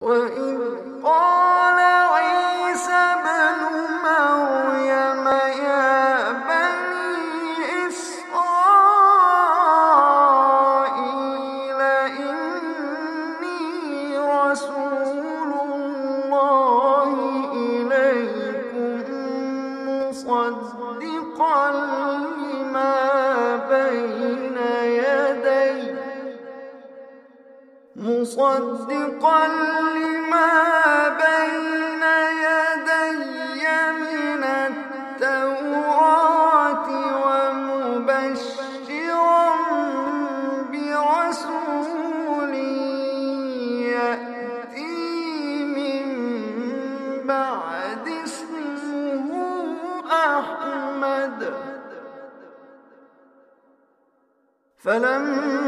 وإذ قال عيسى ابن مريم يا بني إسرائيل إني رسول الله إليكم مصدقا لما بين يدي من التوراة ومبشرا برسول يأتي من بعد اسمه أحمد فلما